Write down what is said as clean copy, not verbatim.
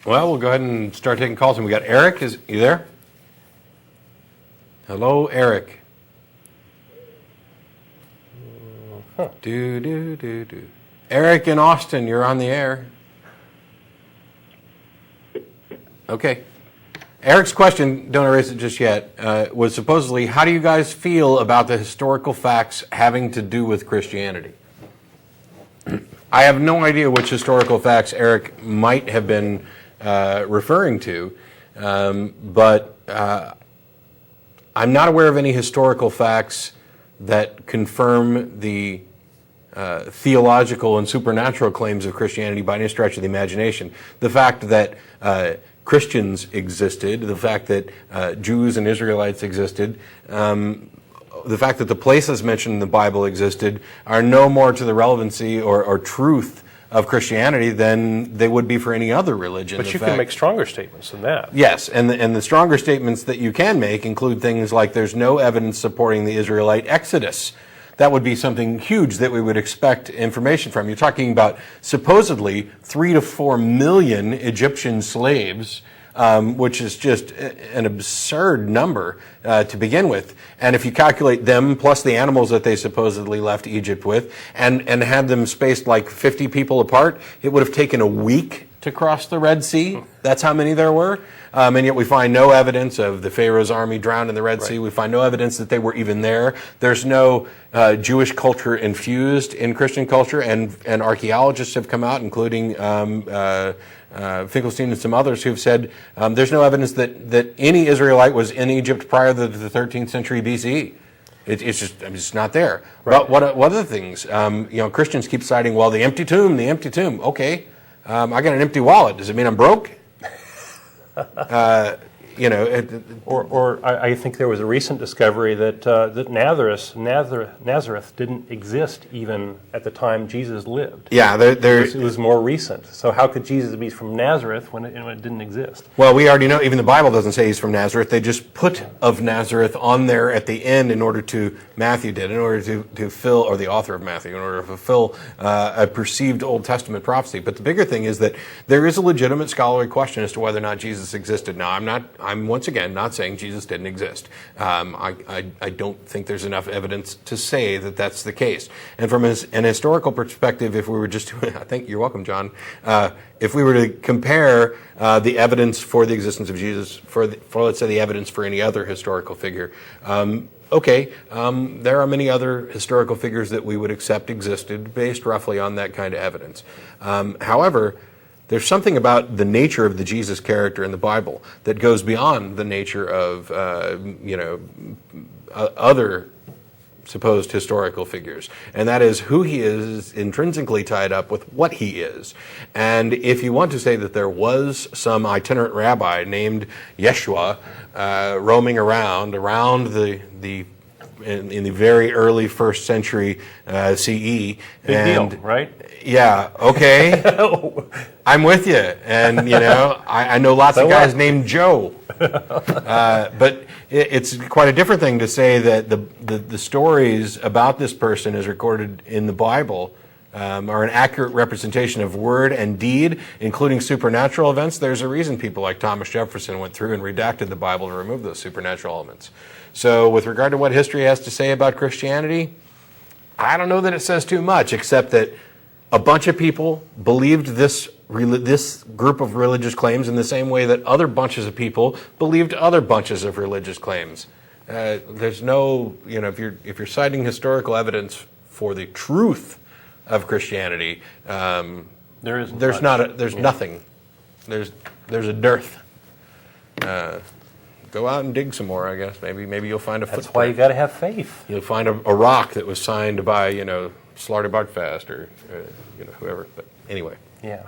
Well, we'll go ahead and start taking calls. And we got Eric. Is you there? Hello, Eric. Do. Eric in Austin, you're on the air. Okay. Eric's question, don't erase it just yet, was supposedly, how do you guys feel about the historical facts having to do with Christianity? I have no idea which historical facts Eric might have been referring to, but I'm not aware of any historical facts that confirm the theological and supernatural claims of Christianity by any stretch of the imagination. The fact that Christians existed, the fact that Jews and Israelites existed, the fact that the places mentioned in the Bible existed are no more to the relevancy or truth of Christianity than they would be for any other religion. But you can make stronger statements than that. Yes, and the stronger statements that you can make include things like there's no evidence supporting the Israelite exodus. That would be something huge that we would expect information from. You're talking about supposedly 3 to 4 million Egyptian slaves, which is just an absurd number to begin with. And if you calculate them plus the animals that they supposedly left Egypt with and had them spaced like 50 people apart, it would have taken a week to cross the Red Sea. That's how many there were. And yet we find no evidence of the Pharaoh's army drowned in the Red Sea. We find no evidence that they were even there. There's no Jewish culture infused in Christian culture, and archaeologists have come out, including Finkelstein and some others, who've said there's no evidence that any Israelite was in Egypt prior to the 13th century BCE. It's just not there. Right. But what other things? Christians keep citing, well, the empty tomb. Okay, I got an empty wallet. Does it mean I'm broke? I think there was a recent discovery that Nazareth didn't exist even at the time Jesus lived. Yeah, it was more recent. So how could Jesus be from Nazareth when it didn't exist? Well, we already know, even the Bible doesn't say he's from Nazareth. They just put of Nazareth on there at the end in order to fill, or the author of Matthew, in order to fulfill a perceived Old Testament prophecy. But the bigger thing is that there is a legitimate scholarly question as to whether or not Jesus existed. Now, I'm once again not saying Jesus didn't exist. I don't think there's enough evidence to say that that's the case. And from an historical perspective, if we were just to, I think you're welcome, John. If we were to compare the evidence for the existence of Jesus for let's say the evidence for any other historical figure, there are many other historical figures that we would accept existed based roughly on that kind of evidence. However, there's something about the nature of the Jesus character in the Bible that goes beyond the nature of other supposed historical figures, and that is who he is intrinsically tied up with what he is. And if you want to say that there was some itinerant rabbi named Yeshua roaming around in the very early first century CE, Big deal, right? Yeah, okay. I'm with you. And, I know lots of guys named Joe. But it's quite a different thing to say that the stories about this person as recorded in the Bible are an accurate representation of word and deed, including supernatural events. There's a reason people like Thomas Jefferson went through and redacted the Bible to remove those supernatural elements. So with regard to what history has to say about Christianity, I don't know that it says too much, except that a bunch of people believed this group of religious claims in the same way that other bunches of people believed other bunches of religious claims. There's no, if you're citing historical evidence for the truth of Christianity, there's nothing. There's a dearth. Go out and dig some more, I guess. Maybe you'll find a footprint. That's why you got to have faith. You'll find a rock that was signed by, Slaughter Buckfast or, whoever. But anyway. Yeah.